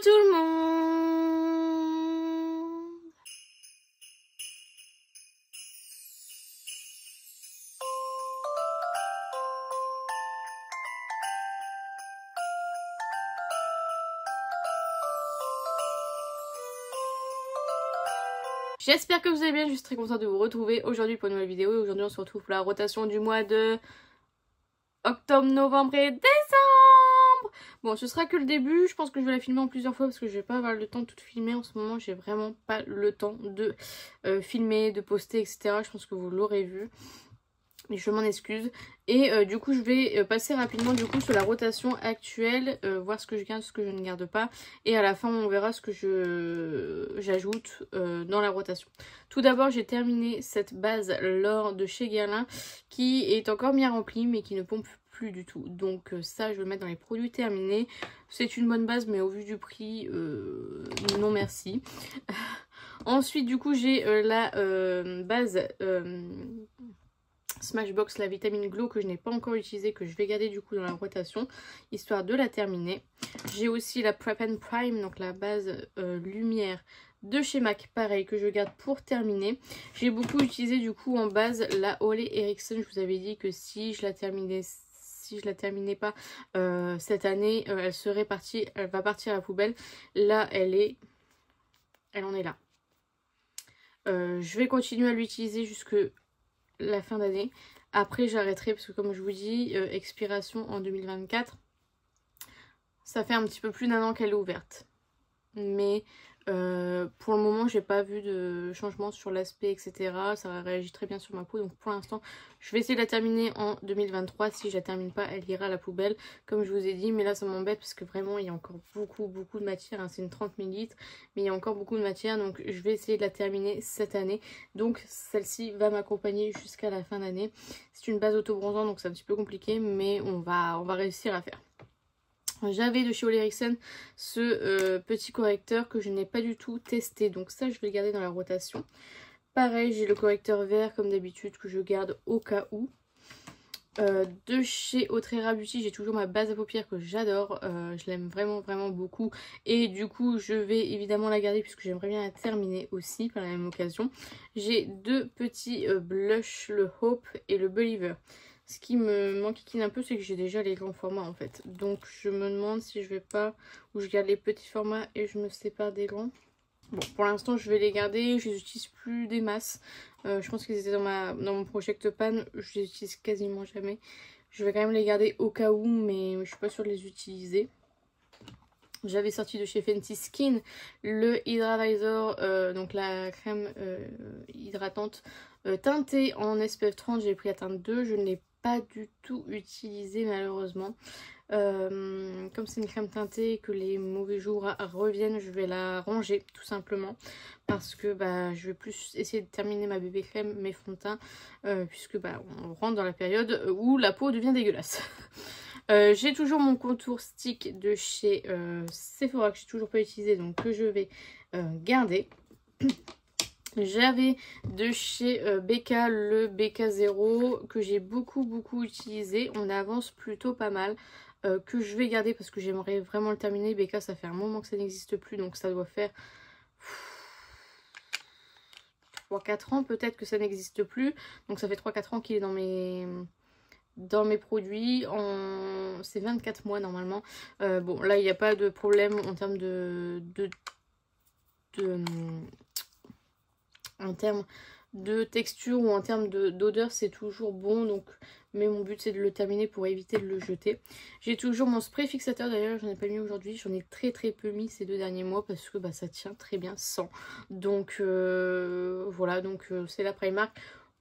tout le monde. J'espère que vous allez bien, je suis très contente de vous retrouver aujourd'hui pour une nouvelle vidéo. Et aujourd'hui on se retrouve pour la rotation du mois de octobre, novembre et décembre. Bon, ce sera que le début, je pense que je vais la filmer en plusieurs fois parce que je vais pas avoir le temps de tout filmer en ce moment. J'ai vraiment pas le temps de filmer, de poster, etc. Je pense que vous l'aurez vu. Et je m'en excuse. Et du coup je vais passer rapidement du coup sur la rotation actuelle, voir ce que je garde, ce que je ne garde pas. Et à la fin on verra ce que j'ajoute dans la rotation. Tout d'abord j'ai terminé cette base L'Or de chez Guerlain qui est encore bien remplie mais qui ne pompe plus du tout. Donc ça je vais le mettre dans les produits terminés. C'est une bonne base mais au vu du prix, non merci. Ensuite du coup j'ai la base... Smashbox, la vitamine Glow que je n'ai pas encore utilisée, que je vais garder du coup dans la rotation, histoire de la terminer. J'ai aussi la Prep and Prime, donc la base lumière de chez MAC, pareil, que je garde pour terminer. J'ai beaucoup utilisé du coup en base la Ole Henriksen. Je vous avais dit que si je la terminais pas cette année, elle serait partie, elle va partir à la poubelle. Là, elle en est là. Je vais continuer à l'utiliser jusque la fin d'année. Après j'arrêterai parce que comme je vous dis, expiration en 2024. Ça fait un petit peu plus d'un an qu'elle est ouverte. Mais pour le moment j'ai pas vu de changement sur l'aspect, etc. Ça réagit très bien sur ma peau. Donc pour l'instant je vais essayer de la terminer en 2023. Si je la termine pas, elle ira à la poubelle comme je vous ai dit. Mais là ça m'embête parce que vraiment il y a encore beaucoup de matière, hein. C'est une 30 ml mais il y a encore beaucoup de matière. Donc je vais essayer de la terminer cette année. Donc celle-ci va m'accompagner jusqu'à la fin d'année. C'est une base auto-bronzant donc c'est un petit peu compliqué, mais on va réussir à faire. J'avais de chez Ole Henriksen ce petit correcteur que je n'ai pas du tout testé. Donc ça je vais le garder dans la rotation. Pareil j'ai le correcteur vert comme d'habitude que je garde au cas où. De chez Autrera Beauty j'ai toujours ma base à paupières que j'adore. Je l'aime vraiment beaucoup. Et du coup je vais évidemment la garder puisque j'aimerais bien la terminer aussi par la même occasion. J'ai deux petits blushs, le Hope et le Believer. Ce qui me manquine un peu, c'est que j'ai déjà les grands formats en fait. Donc je me demande si je vais pas, ou je garde les petits formats et je me sépare des grands. Bon, pour l'instant je vais les garder, je les utilise plus des masses. Je pense qu'ils étaient dans mon Project Pan, je les utilise quasiment jamais. Je vais quand même les garder au cas où, mais je suis pas sûre de les utiliser. J'avais sorti de chez Fenty Skin le Hydravisor, donc la crème hydratante teintée en SPF 30. J'ai pris la teinte 2, je ne l'ai pas du tout utilisée malheureusement. Comme c'est une crème teintée et que les mauvais jours reviennent, je vais la ranger tout simplement. Parce que je vais plus essayer de terminer ma bébé crème, mes fonds de teint, puisque on rentre dans la période où la peau devient dégueulasse. J'ai toujours mon contour stick de chez Sephora que j'ai toujours pas utilisé, donc que je vais garder. J'avais de chez BK le BK0 que j'ai beaucoup utilisé. On avance plutôt pas mal. Que je vais garder parce que j'aimerais vraiment le terminer. BK ça fait un moment que ça n'existe plus, donc ça doit faire 3-4 ans peut-être que ça n'existe plus. Donc ça fait 3-4 ans qu'il est dans mes produits. C'est 24 mois normalement. Bon là il n'y a pas de problème en termes en termes de texture ou en termes d'odeur, c'est toujours bon. Donc, mais mon but c'est de le terminer pour éviter de le jeter. J'ai toujours mon spray fixateur, d'ailleurs j'en ai pas mis aujourd'hui, j'en ai très peu mis ces 2 derniers mois parce que ça tient très bien sans. Donc voilà, donc c'est la Primark,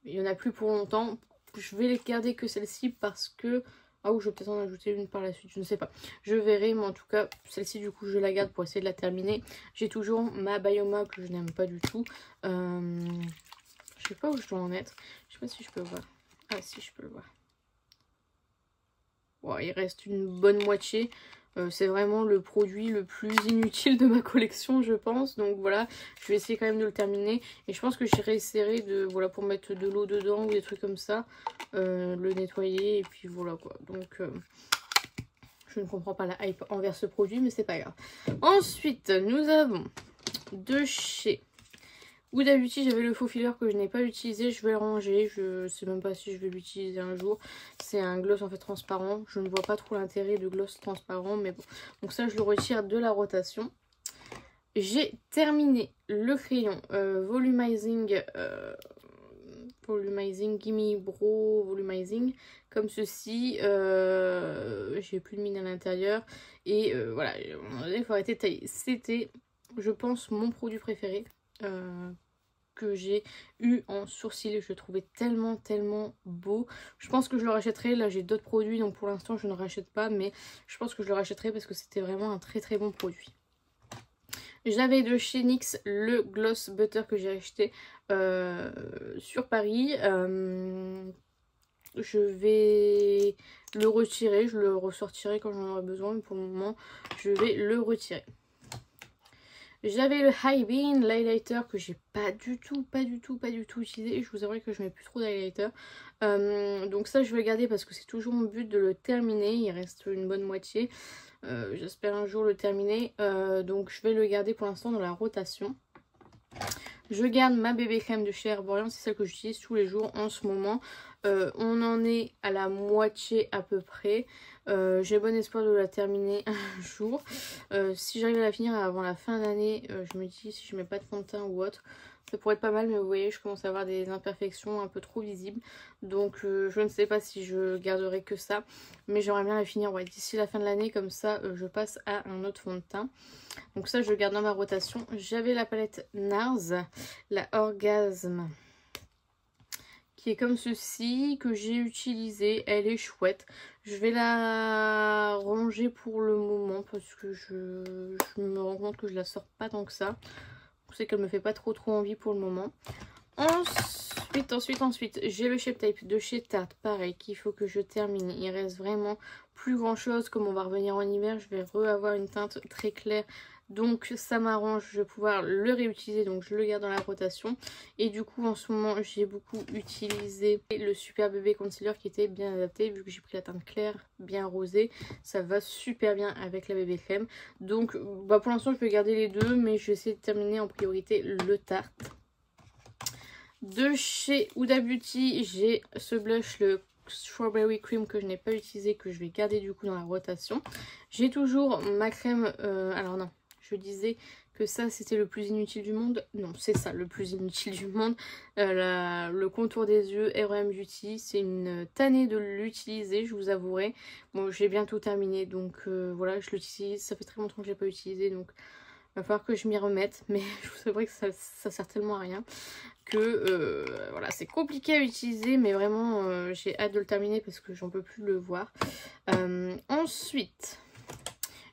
il y en a plus pour longtemps. Je vais les garder que celle-ci parce que... Ah ou je vais peut-être en ajouter une par la suite, je ne sais pas. Je verrai, mais en tout cas, celle-ci du coup je la garde pour essayer de la terminer. J'ai toujours ma Bioma que je n'aime pas du tout. Je sais pas où je dois en mettre. Je sais pas si je peux voir. Ah si, je peux le voir. Wow, il reste une bonne moitié. C'est vraiment le produit le plus inutile de ma collection je pense. Donc voilà, je vais essayer quand même de le terminer. Et je pense que j'irai essayer de, voilà, pour mettre de l'eau dedans ou des trucs comme ça. Le nettoyer et puis voilà quoi. Donc Je ne comprends pas la hype envers ce produit, mais c'est pas grave. Ensuite, nous avons de chez Huda Beauty, j'avais le faux filler que je n'ai pas utilisé, je vais le ranger, je sais même pas si je vais l'utiliser un jour. C'est un gloss en fait transparent, je ne vois pas trop l'intérêt de gloss transparent, mais bon. Donc ça je le retire de la rotation. J'ai terminé le crayon Volumizing Gimme Bro Volumizing, comme ceci. J'ai plus de mine à l'intérieur, et voilà, il faut arrêter de tailler. C'était, je pense, mon produit préféré. Que j'ai eu en sourcil, je le trouvais tellement beau. Je pense que je le rachèterai. Là j'ai d'autres produits, donc pour l'instant je ne rachète pas, mais je pense que je le rachèterai parce que c'était vraiment un très bon produit. J'avais de chez NYX le Gloss Butter que j'ai acheté sur Paris. Je vais le retirer, je le ressortirai quand j'en aurai besoin, mais pour le moment je vais le retirer. J'avais le High Beam l'highlighter que j'ai pas du tout utilisé. Je vous avouerai que je mets plus trop d'highlighter. Donc ça je vais le garder parce que c'est toujours mon but de le terminer. Il reste une bonne moitié. J'espère un jour le terminer. Donc je vais le garder pour l'instant dans la rotation. Je garde ma bébé crème de chez Herborian, c'est celle que j'utilise tous les jours en ce moment. On en est à la moitié à peu près. J'ai bon espoir de la terminer un jour. Si j'arrive à la finir avant la fin d'année, je me dis si je mets pas de fond de teint ou autre, ça pourrait être pas mal, mais vous voyez je commence à avoir des imperfections un peu trop visibles. Donc je ne sais pas si je garderai que ça, mais j'aimerais bien la finir d'ici la fin de l'année, comme ça je passe à un autre fond de teint. Donc ça je le garde dans ma rotation. J'avais la palette NARS, la Orgasme, qui est comme ceci, que j'ai utilisée. Elle est chouette. Je vais la ranger pour le moment parce que je me rends compte que je la sors pas tant que ça. Je sais qu'elle me fait pas trop envie pour le moment. Ensuite, j'ai le Shape Tape de chez Tarte, pareil, qu'il faut que je termine. Il reste vraiment plus grand chose. Comme on va revenir en hiver, je vais avoir une teinte très claire. Donc ça m'arrange, je vais pouvoir le réutiliser, donc je le garde dans la rotation. Et du coup en ce moment j'ai beaucoup utilisé le Super Bébé Concealer qui était bien adapté, vu que j'ai pris la teinte claire, bien rosée. Ça va super bien avec la bébé crème. Donc pour l'instant je peux garder les deux, mais je vais essayer de terminer en priorité le Tarte. De chez Huda Beauty, j'ai ce blush, le Strawberry Cream, que je n'ai pas utilisé, que je vais garder du coup dans la rotation. J'ai toujours ma crème, alors non, je disais que ça c'était le plus inutile du monde. Non, c'est ça le plus inutile du monde. Le contour des yeux R.E.M. Beauty. C'est une tannée de l'utiliser, je vous avouerai. Bon, j'ai bientôt terminé, donc voilà, je l'utilise. Ça fait très longtemps que je l'ai pas utilisé, donc il va falloir que je m'y remette. Mais je vous avouerai que ça sert tellement à rien que voilà, c'est compliqué à utiliser, mais vraiment j'ai hâte de le terminer parce que j'en peux plus le voir. Ensuite,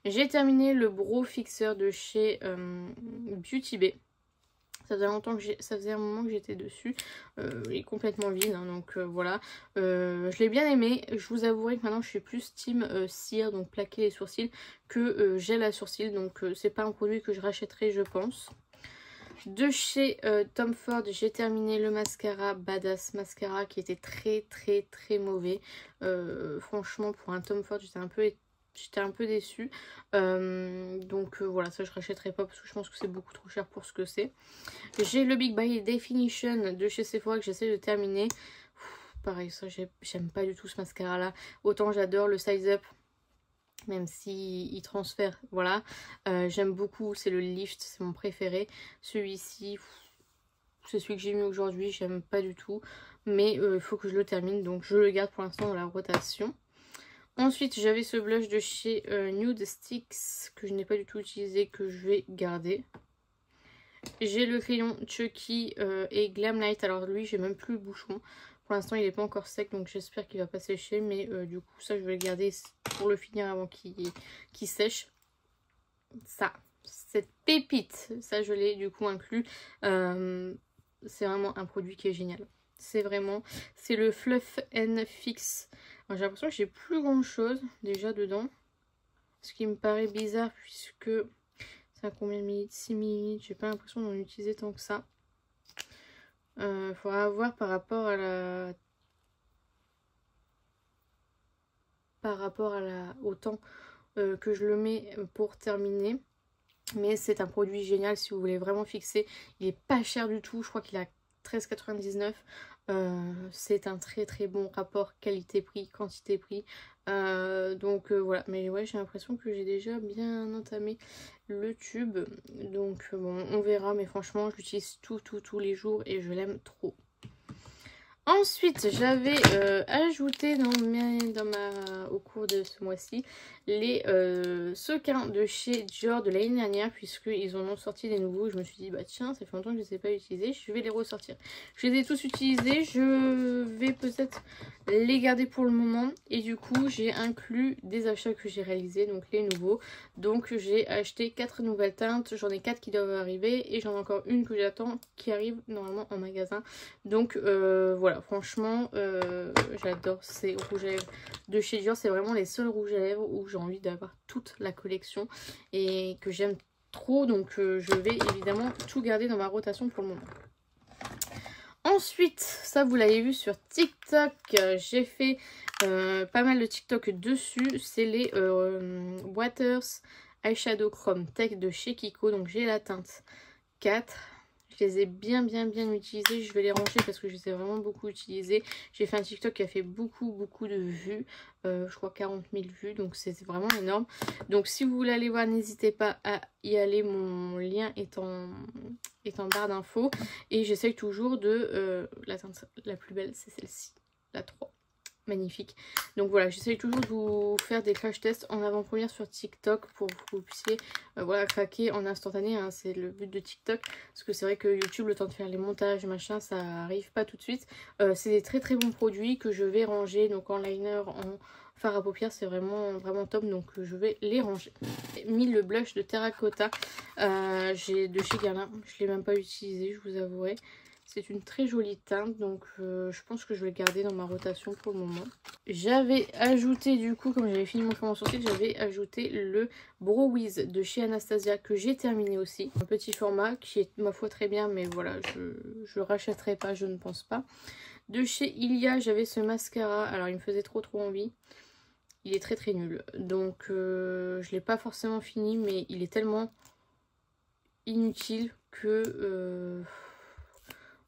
j'ai terminé le Brow Fixer de chez Beauty Bay. Ça faisait un moment que j'étais dessus. Il est complètement vide, hein, donc voilà. Je l'ai bien aimé. Je vous avouerai que maintenant je suis plus team cire, donc plaquer les sourcils, que gel à sourcils. Donc c'est pas un produit que je rachèterai, je pense. De chez Tom Ford, j'ai terminé le mascara Badass Mascara qui était très mauvais. Franchement, pour un Tom Ford, j'étais un peu déçue. Donc voilà, ça je rachèterai pas parce que je pense que c'est beaucoup trop cher pour ce que c'est. J'ai le Big By Definition de chez Sephora que j'essaie de terminer. Pareil, ça j'aime pas du tout ce mascara là. Autant j'adore le Size Up, même si il transfère, voilà. J'aime beaucoup, c'est le Lift, c'est mon préféré. Celui-ci, c'est celui que j'ai mis aujourd'hui, j'aime pas du tout. Mais il faut que je le termine, donc je le garde pour l'instant dans la rotation. Ensuite, j'avais ce blush de chez Nude Sticks que je n'ai pas du tout utilisé, que je vais garder. J'ai le crayon Chucky et Glam Light. Alors lui, j'ai même plus le bouchon. Pour l'instant, il n'est pas encore sec, donc j'espère qu'il va pas sécher. Mais du coup, ça, je vais le garder pour le finir avant qu'il sèche. Ça, cette pépite, ça, je l'ai du coup inclus. C'est vraiment un produit qui est génial. C'est le Fluff and Fix. J'ai l'impression que j'ai plus grand chose déjà dedans. Ce qui me paraît bizarre puisque ça a combien de minutes? 6 minutes. J'ai pas l'impression d'en utiliser tant que ça. Faudra voir par rapport au temps que je le mets pour terminer. Mais c'est un produit génial si vous voulez vraiment fixer. Il est pas cher du tout, je crois qu'il est à 13,99 €. C'est un très très bon rapport qualité-prix, quantité-prix. Voilà, mais ouais, j'ai l'impression que j'ai déjà bien entamé le tube. Donc bon, on verra, mais franchement, je l'utilise tous les jours et je l'aime trop. Ensuite, j'avais ajouté au cours de ce mois-ci les sequins de chez Dior de l'année dernière, puisqu'ils en ont sorti des nouveaux. Je me suis dit, bah tiens, ça fait longtemps que je ne les ai pas utilisés, je vais les ressortir. Je les ai tous utilisés, je vais peut-être les garder pour le moment. Et du coup, j'ai inclus des achats que j'ai réalisés, donc les nouveaux. Donc j'ai acheté 4 nouvelles teintes, j'en ai 4 qui doivent arriver et j'en ai encore une que j'attends qui arrive normalement en magasin. Donc voilà, franchement, j'adore ces rouges à lèvres de chez Dior. C'est vraiment les seuls rouges à lèvres où j'ai envie d'avoir toute la collection et que j'aime trop. Donc je vais évidemment tout garder dans ma rotation pour le moment. Ensuite, ça vous l'avez vu sur TikTok, j'ai fait pas mal de TikTok dessus. C'est les Waters Eyeshadow Chrome Tech de chez Kiko. Donc j'ai la teinte 4. Je les ai bien utilisés. Je vais les ranger parce que je les ai vraiment beaucoup utilisés. J'ai fait un TikTok qui a fait beaucoup de vues. Je crois 40 000 vues. Donc c'est vraiment énorme. Donc si vous voulez aller voir, n'hésitez pas à y aller. Mon lien est en barre d'infos. Et j'essaye toujours de... la teinte la plus belle, c'est celle-ci. La 3. Magnifique. Donc voilà, j'essaye toujours de vous faire des crash tests en avant-première sur TikTok pour que vous puissiez voilà, craquer en instantané, hein, c'est le but de TikTok, parce que c'est vrai que YouTube, le temps de faire les montages machin, ça arrive pas tout de suite. C'est des très bons produits que je vais ranger, donc en liner, en fard à paupières, c'est vraiment top, donc je vais les ranger. J'ai mis le blush de Terracotta j'ai de chez Guerlain, je l'ai même pas utilisé, je vous avouerai. C'est une très jolie teinte, donc je pense que je vais le garder dans ma rotation pour le moment. J'avais ajouté du coup, comme j'avais fini mon fond en sourcil, j'avais ajouté le Brow Wiz de chez Anastasia que j'ai terminé aussi. Un petit format qui est ma foi très bien, mais voilà, je rachèterai pas, je ne pense pas. De chez Ilia, j'avais ce mascara, alors il me faisait trop envie. Il est très nul, donc je l'ai pas forcément fini, mais il est tellement inutile que...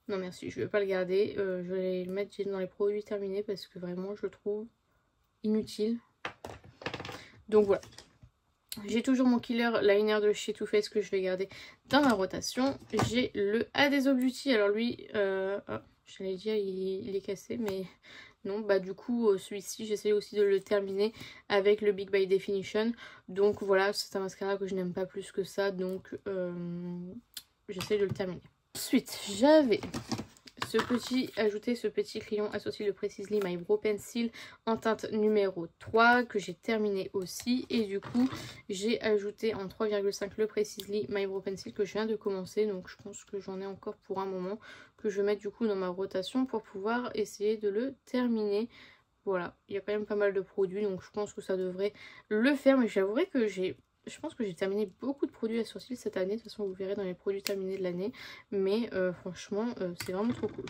non merci, je vais pas le garder, je vais le mettre dans les produits terminés parce que vraiment je le trouve inutile. Donc voilà, j'ai toujours mon killer liner de chez Too Faced que je vais garder dans ma rotation. J'ai le Adeso Beauty, alors lui, j'allais dire il est cassé mais non, bah du coup celui-ci j'essaie aussi de le terminer avec le Big By Definition. Donc voilà, c'est un mascara que je n'aime pas plus que ça, j'essaie de le terminer. Ensuite, j'avais ajouté ce petit crayon associé de Precisely My Brow Pencil en teinte numéro 3 que j'ai terminé aussi. Et du coup, j'ai ajouté en 3,5 le Precisely My Brow Pencil que je viens de commencer. Donc je pense que j'en ai encore pour un moment que je vais mettre du coup dans ma rotation pour pouvoir essayer de le terminer. Voilà, il y a quand même pas mal de produits donc je pense que ça devrait le faire. Mais j'avouerai que je pense que j'ai terminé beaucoup de produits à sourcils cette année. De toute façon, vous verrez dans les produits terminés de l'année. Mais franchement, c'est vraiment trop cool.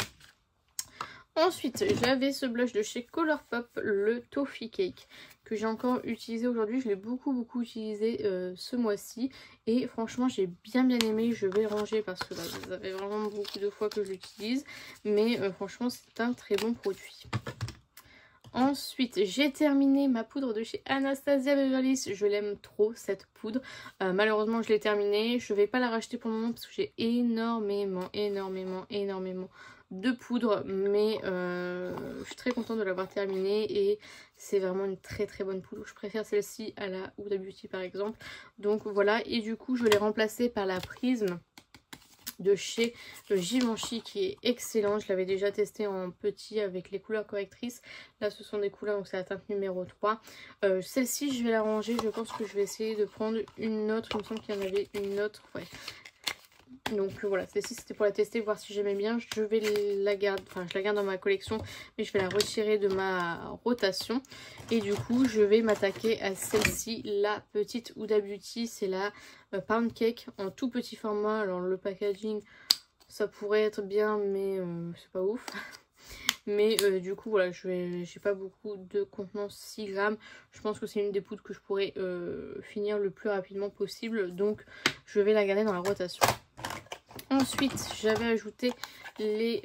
Ensuite, j'avais ce blush de chez Colourpop, le Toffee Cake, que j'ai encore utilisé aujourd'hui. Je l'ai beaucoup utilisé ce mois-ci. Et franchement, j'ai bien aimé. Je vais ranger parce que ça fait vraiment beaucoup de fois que je l'utilise. Mais franchement, c'est un très bon produit. Ensuite, j'ai terminé ma poudre de chez Anastasia Beverly Hills. Je l'aime trop cette poudre. Malheureusement, je l'ai terminée. Je ne vais pas la racheter pour le moment parce que j'ai énormément de poudre. Mais je suis très contente de l'avoir terminée et c'est vraiment une très bonne poudre. Je préfère celle-ci à la Huda Beauty par exemple. Donc voilà, et du coup, je l'ai remplacée par la Prisme de chez Givenchy qui est excellent. Je l'avais déjà testé en petit avec les couleurs correctrices. Là ce sont des couleurs, donc c'est la teinte numéro 3. Celle-ci je vais la ranger. Je pense que je vais essayer de prendre une autre. Il me semble qu'il y en avait une autre. Ouais. Donc voilà, celle-ci c'était pour la tester, voir si j'aimais bien. Je vais la garder, enfin je la garde dans ma collection, mais je vais la retirer de ma rotation. Et du coup je vais m'attaquer à celle-ci, la petite Huda Beauty. C'est la Pound Cake en tout petit format. Alors le packaging ça pourrait être bien mais c'est pas ouf. Mais du coup voilà, j'ai pas beaucoup de contenance, 6 grammes. Je pense que c'est une des poudres que je pourrais finir le plus rapidement possible. Donc je vais la garder dans la rotation. Ensuite j'avais ajouté les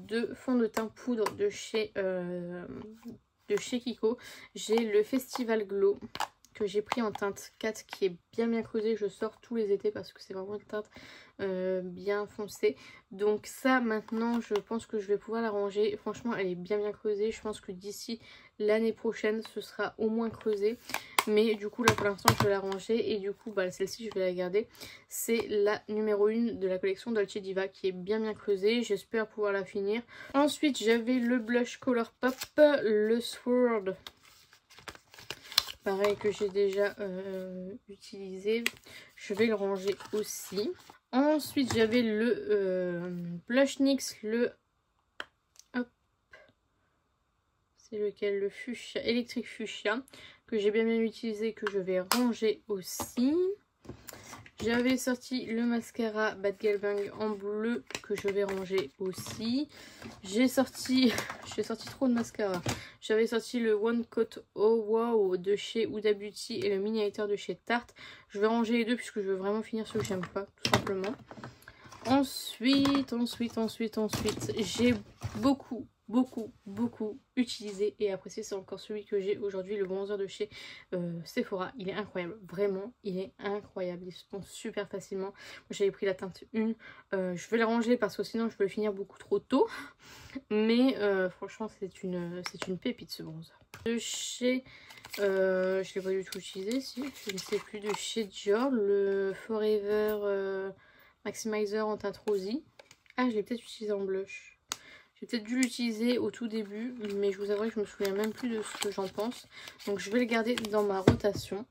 2 fonds de teint poudre de chez Kiko. J'ai le Festival Glow que j'ai pris en teinte 4 qui est bien creusée. Je sors tous les étés parce que c'est vraiment une teinte bien foncée. Donc ça maintenant je pense que je vais pouvoir la ranger. Franchement elle est bien creusée. Je pense que d'ici l'année prochaine ce sera au moins creusé. Mais du coup là pour l'instant je vais la ranger. Et du coup bah, celle-ci je vais la garder. C'est la numéro 1 de la collection Dolce Diva qui est bien creusée. J'espère pouvoir la finir. Ensuite j'avais le blush Colourpop, le Sword. Pareil que j'ai déjà utilisé. Je vais le ranger aussi. Ensuite j'avais le blush NYX, le... Hop. C'est lequel? Le fuchsia, électrique fuchsia. Que j'ai bien utilisé, que je vais ranger aussi. J'avais sorti le mascara Bad Girl Bang en bleu que je vais ranger aussi. J'ai sorti trop de mascara. J'avais sorti le One Coat Oh Wow de chez Huda Beauty et le Mini Highlighter de chez Tarte. Je vais ranger les deux puisque je veux vraiment finir ceux que j'aime pas, tout simplement. Ensuite, j'ai beaucoup utilisé et apprécié. C'est encore celui que j'ai aujourd'hui, le bronzer de chez Sephora. Il est incroyable, vraiment, il est incroyable. Il se pond super facilement. J'avais pris la teinte 1. Je vais la ranger parce que sinon je vais le finir beaucoup trop tôt. Mais franchement, c'est une pépite ce bronzer. De chez... je l'ai pas du tout utilisé, si, je ne sais plus, de chez Dior, le Forever Maximizer en teinte rosy. Ah, je l'ai peut-être utilisé en blush. J'ai peut-être dû l'utiliser au tout début, mais je vous avoue que je me souviens même plus de ce que j'en pense. Donc je vais le garder dans ma rotation.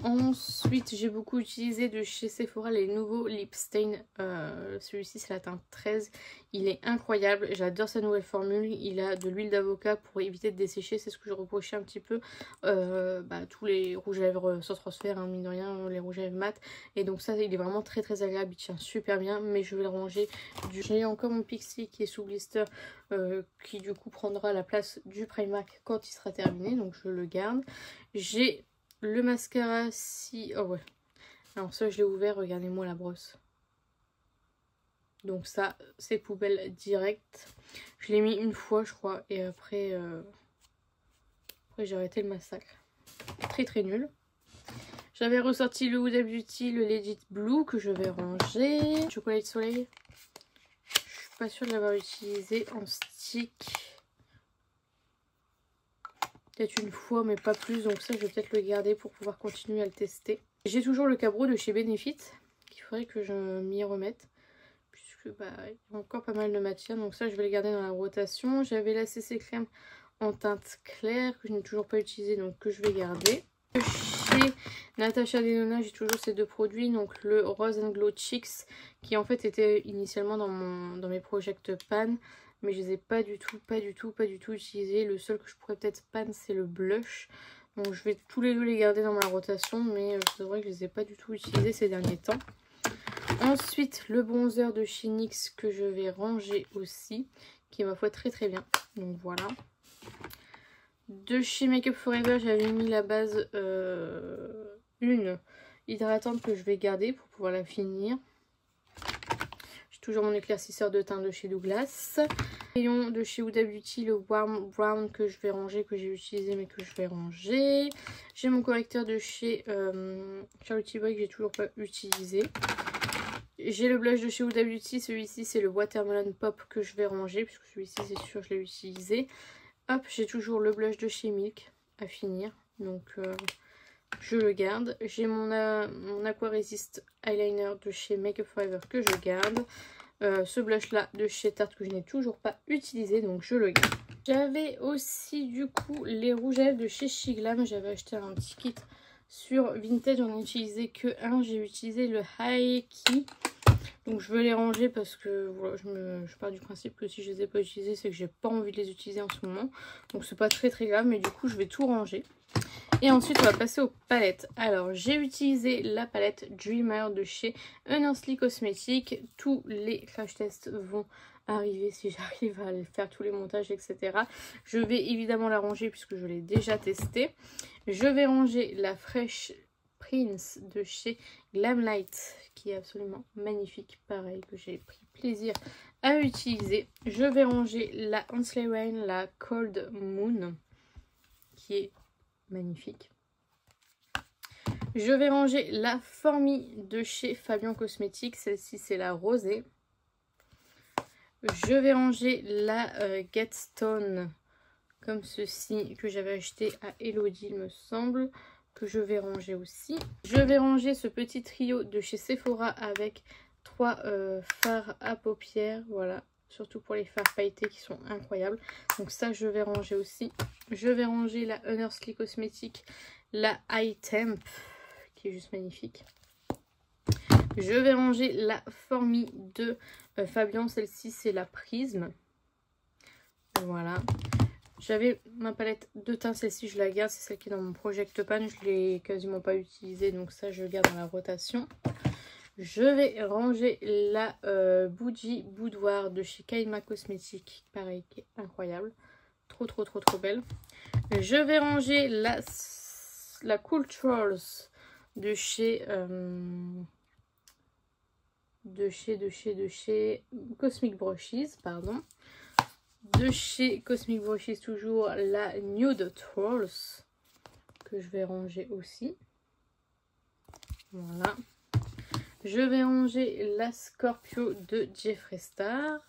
Ensuite, j'ai beaucoup utilisé de chez Sephora les nouveaux Lip Stain. Celui-ci, c'est la teinte 13. Il est incroyable. J'adore sa nouvelle formule. Il a de l'huile d'avocat pour éviter de dessécher. C'est ce que je reprochais un petit peu. Tous les rouges à lèvres sans transfert, hein, mine de rien, les rouges à lèvres mat. Et donc ça, il est vraiment très agréable. Il tient super bien, mais je vais le ranger. J'ai encore mon Pixie qui est sous blister, qui du coup prendra la place du Primark quand il sera terminé. Donc je le garde. J'ai le mascara si... Oh ouais. Alors ça je l'ai ouvert, regardez-moi la brosse. Donc ça c'est poubelle direct. Je l'ai mis une fois je crois et après j'ai arrêté le massacre. Très nul. J'avais ressorti le Huda Beauty, le Legit Blue que je vais ranger. Chocolat de soleil. Je suis pas sûre de l'avoir utilisé en stick. Peut-être une fois mais pas plus, donc ça je vais peut-être le garder pour pouvoir continuer à le tester. J'ai toujours le Cabro de chez Benefit qu'il faudrait que je m'y remette puisque il y a encore pas mal de matière, donc ça je vais le garder dans la rotation. J'avais la CC crème en teinte claire que je n'ai toujours pas utilisé, donc que je vais garder. Chez Natasha Denona j'ai toujours ces deux produits, donc le Rose and Glow Cheeks qui en fait était initialement dans mes Project Pan. Mais je les ai pas du tout utilisés. Le seul que je pourrais peut-être pan c'est le blush. Donc je vais tous les deux les garder dans ma rotation. Mais c'est vrai que je les ai pas du tout utilisés ces derniers temps. Ensuite le bronzer de chez NYX que je vais ranger aussi. Qui est ma foi très bien. Donc voilà. De chez Make Up Forever j'avais mis la base une hydratante que je vais garder pour pouvoir la finir. Toujours mon éclaircisseur de teint de chez Douglas. Rayon de chez Huda Beauty, le Warm Brown que je vais ranger, que j'ai utilisé mais que je vais ranger. J'ai mon correcteur de chez Charlotte Boy que j'ai toujours pas utilisé. J'ai le blush de chez Huda Beauty, celui-ci c'est le Watermelon Pop que je vais ranger puisque celui-ci c'est sûr je l'ai utilisé. Hop, j'ai toujours le blush de chez Milk à finir, donc je le garde. J'ai mon Aqua Resist Eyeliner de chez Make Up Forever que je garde. Ce blush là de chez Tarte que je n'ai toujours pas utilisé, donc je le garde. J'avais aussi du coup les rouges à lèvres de chez Shiglam. J'avais acheté un petit kit sur Vinted, j'en ai utilisé que un. J'ai utilisé le Haeki. Donc je veux les ranger parce que voilà, je pars du principe que si je les ai pas utilisés c'est que j'ai pas envie de les utiliser en ce moment. Donc c'est pas très grave, mais du coup je vais tout ranger. Et ensuite on va passer aux palettes. Alors j'ai utilisé la palette Dreamer de chez Unearthly Cosmetics. Tous les crash tests vont arriver si j'arrive à faire tous les montages, etc. Je vais évidemment la ranger puisque je l'ai déjà testée. Je vais ranger la Fresh Prince de chez Glamlight qui est absolument magnifique, pareil, que j'ai pris plaisir à utiliser. Je vais ranger la Hensley Rain, la Cold Moon qui est magnifique. Je vais ranger la Formi de chez Fabian Cosmetics, celle-ci c'est la rosée. Je vais ranger la Get Stone comme ceci que j'avais acheté à Elodie, il me semble, que je vais ranger aussi. Je vais ranger ce petit trio de chez Sephora avec 3 fards à paupières, voilà, surtout pour les fards pailletés qui sont incroyables. Donc ça je vais ranger aussi. Je vais ranger la Honestly Cosmetics, la High Temp qui est juste magnifique. Je vais ranger la Formi de Fabian, celle-ci c'est la Prisme. Voilà. J'avais ma palette de teint, celle-ci je la garde, c'est celle qui est dans mon Project Pan, je l'ai quasiment pas utilisée, donc ça je garde dans la rotation. Je vais ranger la Bougie Boudoir de chez Kaima Cosmetics, pareil, qui est incroyable, trop belle. Je vais ranger la Cool Trolls de chez Cosmic Brushes, pardon. De chez Cosmic Brushes toujours la Nude Trolls que je vais ranger aussi. Voilà. Je vais ranger la Scorpio de Jeffree Star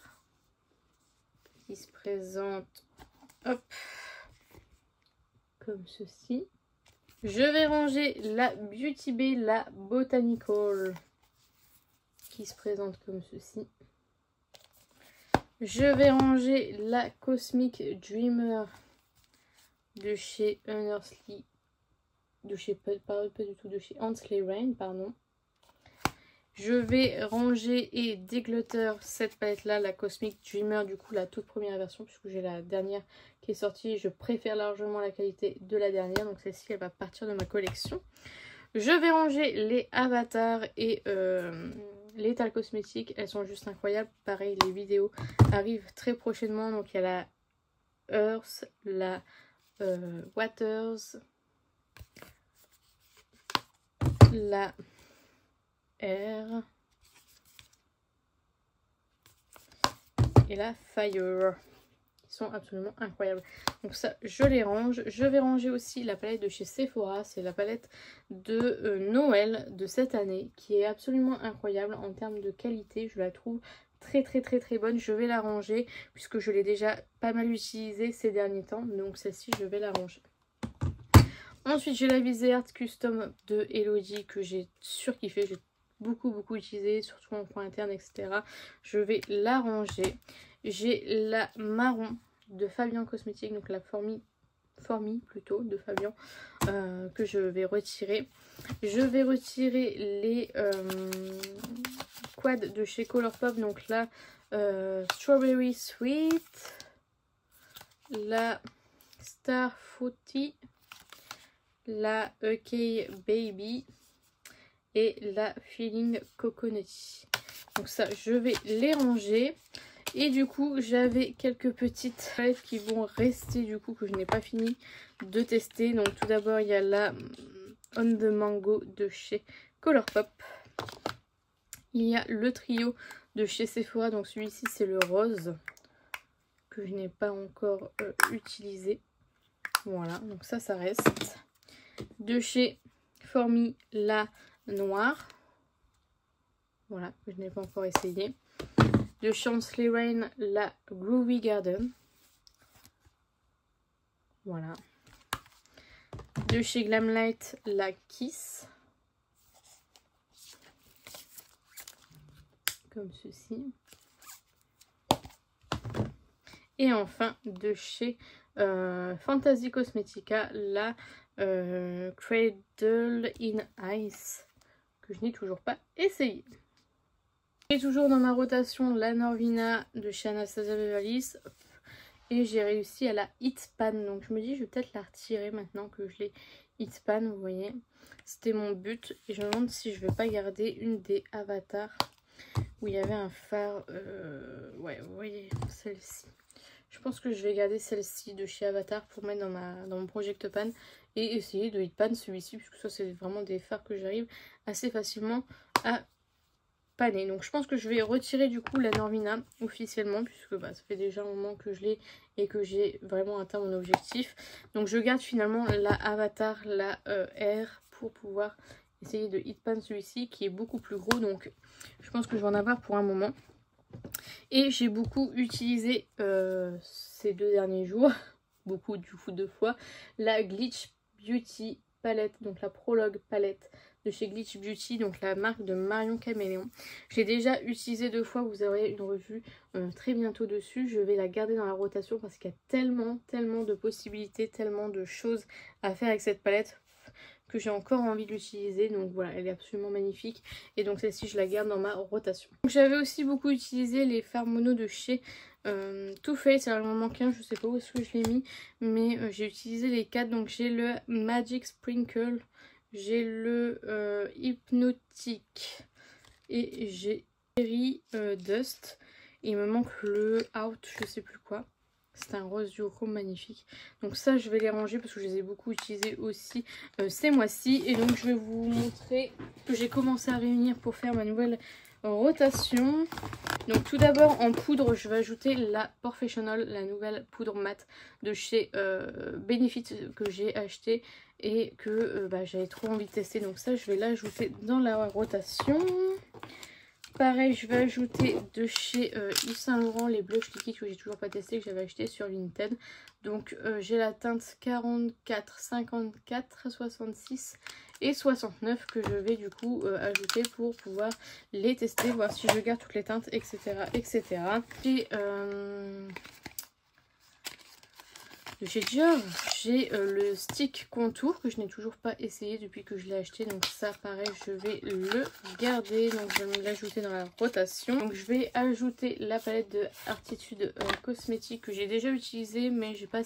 qui se présente, hop, comme ceci. Je vais ranger la Beauty Bay, la Botanical qui se présente comme ceci. Je vais ranger la Cosmic Dreamer de chez Honestly, de chez Hensley Rain, pardon. Je vais ranger et déglutter cette palette là, la Cosmic Dreamer, du coup la toute première version, puisque j'ai la dernière qui est sortie. Je préfère largement la qualité de la dernière, donc celle-ci elle va partir de ma collection. Je vais ranger les avatars et les Tal Cosmetics, elles sont juste incroyables. Pareil, les vidéos arrivent très prochainement. Donc il y a la Earth, la Waters, la Air et la Fire. Ils sont absolument incroyables. Donc ça, je les range. Je vais ranger aussi la palette de chez Sephora. C'est la palette de Noël de cette année qui est absolument incroyable en termes de qualité. Je la trouve très bonne. Je vais la ranger puisque je l'ai déjà pas mal utilisée ces derniers temps. Donc celle-ci, je vais la ranger. Ensuite, j'ai la Visée Art Custom de Elodie que j'ai surkiffé. J'ai beaucoup utilisé, surtout en coin interne, etc. Je vais la ranger. J'ai la marron de Fabian Cosmetics, donc la Formi plutôt de Fabian, que je vais retirer. Je vais retirer les quads de chez Colourpop, donc la Strawberry Sweet, la Star Fruity, la UK Baby et la Feeling Coconutty. Donc ça, je vais les ranger. Et du coup, j'avais quelques petites palettes qui vont rester du coup, que je n'ai pas fini de tester. Donc tout d'abord, il y a la On the Mango de chez Colourpop. Il y a le trio de chez Sephora. Donc celui-ci, c'est le rose que je n'ai pas encore utilisé. Voilà, donc ça reste. De chez Formi, la noire. Voilà, que je n'ai pas encore essayé. De chez Hensley Rain, la Groovy Garden. Voilà. De chez Glamlight, la Kiss. Comme ceci. Et enfin, de chez Fantasy Cosmetica, la Cradle in Ice. Que je n'ai toujours pas essayé. J'ai toujours dans ma rotation la Norvina de chez Anastasia Beverly Hills. Et j'ai réussi à la Hit Pan. Donc je me dis je vais peut-être la retirer maintenant que je l'ai Hit Pan, vous voyez. C'était mon but. Et je me demande si je ne vais pas garder une des avatars où il y avait un phare. Ouais, vous voyez, celle-ci. Je pense que je vais garder celle-ci de chez Avatar pour mettre dans mon Project Pan et essayer de hit pan celui-ci, puisque ça c'est vraiment des fards que j'arrive assez facilement à paner. Donc je pense que je vais retirer du coup la Norvina officiellement, puisque bah, ça fait déjà un moment que je l'ai et que j'ai vraiment atteint mon objectif. Donc je garde finalement la Avatar, la R pour pouvoir essayer de hit pan celui-ci qui est beaucoup plus gros. Donc je pense que je vais en avoir pour un moment. Et j'ai beaucoup utilisé ces 2 derniers jours, beaucoup du coup 2 fois, la Glitch Beauty palette, donc la Prologue palette de chez Glitch Beauty, donc la marque de Marion Caméléon. J'ai déjà utilisé 2 fois, vous aurez une revue très bientôt dessus. Je vais la garder dans la rotation parce qu'il y a tellement de possibilités, tellement de choses à faire avec cette palette que j'ai encore envie d'utiliser. Donc voilà, elle est absolument magnifique. Et donc celle-ci, je la garde dans ma rotation. J'avais aussi beaucoup utilisé les fards mono de chez Too Faced. Alors il m'en manque un, je sais pas où est-ce que je l'ai mis. Mais j'ai utilisé les 4. Donc j'ai le Magic Sprinkle, j'ai le Hypnotic et j'ai Cherry Dust. Et il me manque le Out, je sais plus quoi. C'est un rose du chrome magnifique. Donc ça, je vais les ranger parce que je les ai beaucoup utilisés aussi ces mois-ci. Et donc, je vais vous montrer que j'ai commencé à réunir pour faire ma nouvelle rotation. Donc tout d'abord, en poudre, je vais ajouter la Professional, la nouvelle poudre mat de chez Benefit que j'ai acheté et que j'avais trop envie de tester. Donc ça, je vais l'ajouter dans la rotation. Pareil, je vais ajouter de chez Yves Saint Laurent les blushs liquides que j'ai toujours pas testé, que j'avais acheté sur Vinted. Donc j'ai la teinte 44, 54, 66 et 69 que je vais du coup ajouter pour pouvoir les tester, voir si je garde toutes les teintes, etc. etc. Et de chez Dior, j'ai le stick contour que je n'ai toujours pas essayé depuis que je l'ai acheté. Donc ça, pareil, je vais le garder. Donc je vais l'ajouter dans la rotation. Donc je vais ajouter la palette de Artitude Cosmétique que j'ai déjà utilisée, mais j'ai pas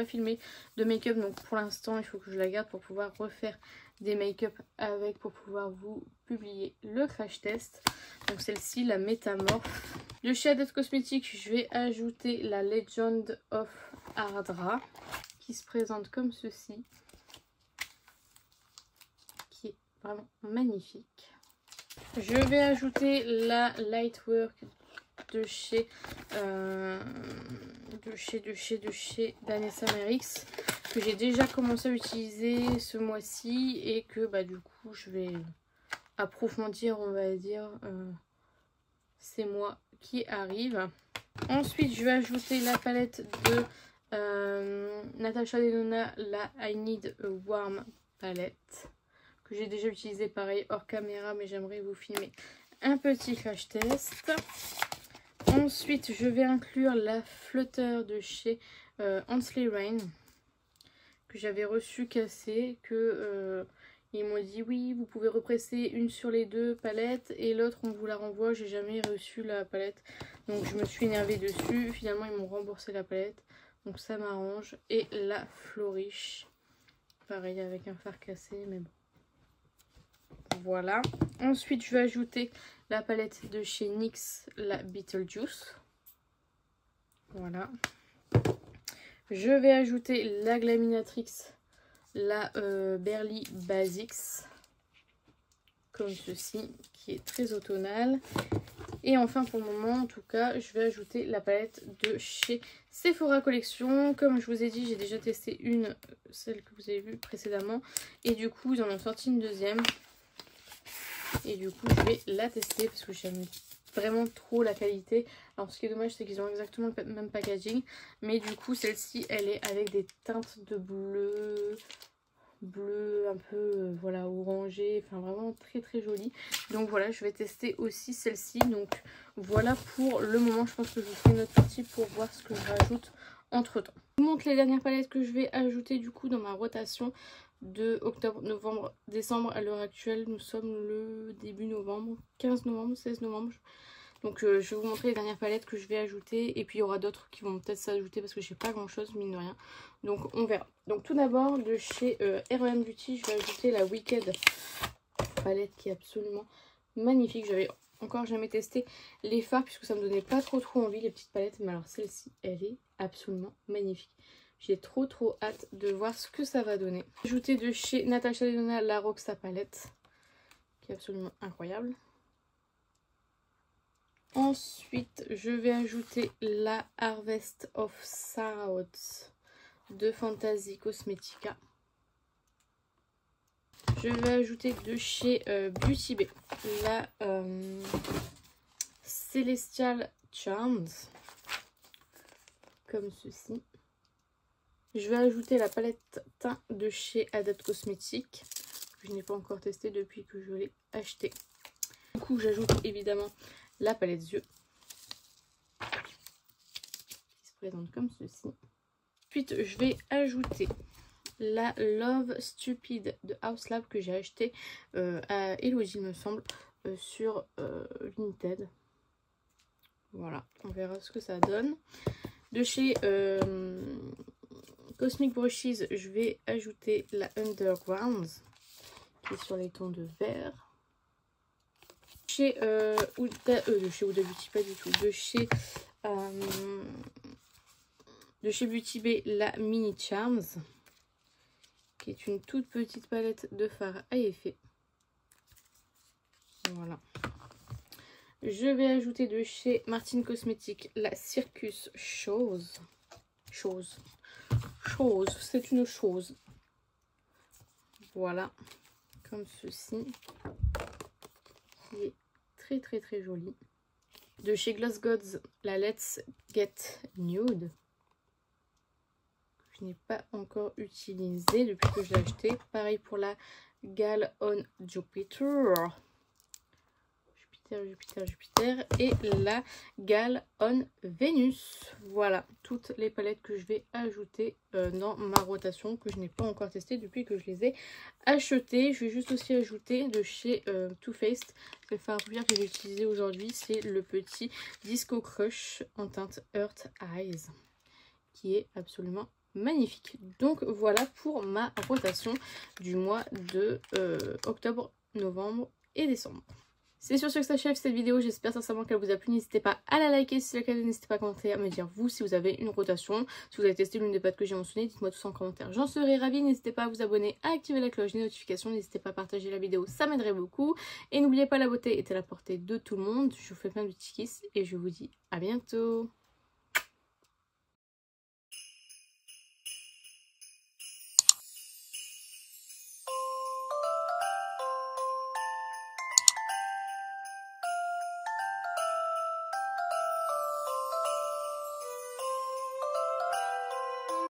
filmé de make-up. Donc pour l'instant, il faut que je la garde pour pouvoir refaire des make-up avec, pour pouvoir vous publier le crash test. Donc celle-ci, la Métamorphe. De chez Adet Cosmetics, je vais ajouter la Legend of Ardra qui se présente comme ceci, qui est vraiment magnifique. Je vais ajouter la Lightwork de chez Danessa Merix que j'ai déjà commencé à utiliser ce mois-ci et que du coup je vais approfondir, on va dire, ces mois qui arrivent. Ensuite, je vais ajouter la palette de Natasha Denona, la I Need a Warm palette, que j'ai déjà utilisée pareil hors caméra, mais j'aimerais vous filmer un petit crash test. Ensuite, je vais inclure la Flutter de chez Ansley Rain, que j'avais reçu cassée, que ils m'ont dit oui, vous pouvez represser une sur les 2 palettes et l'autre on vous la renvoie. J'ai jamais reçu la palette, donc je me suis énervée dessus. Finalement ils m'ont remboursé la palette, donc ça m'arrange. Et la Flourish, pareil avec un fard cassé, mais bon. Voilà. Ensuite je vais ajouter la palette de chez NYX, la Beetlejuice. Voilà. Je vais ajouter la Glaminatrix, la Berly Basics, comme ceci, qui est très automnale. Et enfin pour le moment en tout cas, je vais ajouter la palette de chez Sephora Collection. Comme je vous ai dit, j'ai déjà testé une, celle que vous avez vue précédemment, et du coup ils en ont sorti une deuxième. Et du coup je vais la tester parce que j'aime vraiment trop la qualité. Alors ce qui est dommage, c'est qu'ils ont exactement le même packaging, mais du coup celle-ci elle est avec des teintes de bleu un peu voilà orangé, enfin vraiment très jolie. Donc voilà, je vais tester aussi celle-ci. Donc voilà pour le moment. Je pense que je vous ferai une autre partie pour voir ce que je rajoute entre temps. Je vous montre les dernières palettes que je vais ajouter du coup dans ma rotation de octobre, novembre, décembre. À l'heure actuelle nous sommes le début novembre, 15 novembre, 16 novembre. Donc je vais vous montrer les dernières palettes que je vais ajouter. Et puis il y aura d'autres qui vont peut-être s'ajouter parce que j'ai pas grand chose mine de rien. Donc on verra. Donc tout d'abord de chez R.E.M. Beauty, je vais ajouter la Wicked palette qui est absolument magnifique. J'avais encore jamais testé les fards puisque ça me donnait pas trop envie les petites palettes. Mais alors celle-ci, elle est absolument magnifique. J'ai trop hâte de voir ce que ça va donner. J'ai ajouté de chez Natasha Denona la Roxa palette qui est absolument incroyable. Ensuite, je vais ajouter la Harvest of Thoughts de Fantasy Cosmetica. Je vais ajouter de chez Beauty Bay la Celestial Charms, comme ceci. Je vais ajouter la palette teint de chez Adapt Cosmetics, que je n'ai pas encore testé depuis que je l'ai acheté. Du coup, j'ajoute évidemment la palette yeux, qui se présente comme ceci. Ensuite, je vais ajouter la Love Stupid de House Lab que j'ai acheté à Elodie, me semble, sur Vinted. Voilà, on verra ce que ça donne. De chez Cosmic Brushes, je vais ajouter la Underground qui est sur les tons de vert. Chez Huda Beauty, pas du tout. De chez Beauty Bay, la Mini Charms, qui est une toute petite palette de fard à effet. Voilà. Je vais ajouter de chez Martin Cosmetics la Circus Chose, c'est une chose. Voilà, comme ceci, qui est très jolie. De chez Gloss Gods, la Let's Get Nude. Je n'ai pas encore utilisé depuis que je l'ai acheté. Pareil pour la Gal on Jupiter. Jupiter et la Gal on Venus. Voilà toutes les palettes que je vais ajouter dans ma rotation, que je n'ai pas encore testé depuis que je les ai achetées. Je vais juste aussi ajouter de chez Too Faced le fard que j'ai utilisé aujourd'hui, c'est le petit Disco Crush en teinte Earth Eyes, qui est absolument magnifique. Donc voilà pour ma rotation du mois de octobre, novembre et décembre. C'est sur ce que s'achève cette vidéo, j'espère sincèrement qu'elle vous a plu. N'hésitez pas à la liker si c'est le cas, n'hésitez pas à commenter, à me dire vous si vous avez une rotation, si vous avez testé l'une des palettes que j'ai mentionnées, dites-moi tout ça en commentaire, j'en serai ravie. N'hésitez pas à vous abonner, à activer la cloche des notifications, n'hésitez pas à partager la vidéo, ça m'aiderait beaucoup. Et n'oubliez pas, la beauté est à la portée de tout le monde. Je vous fais plein de petits kisses et je vous dis à bientôt.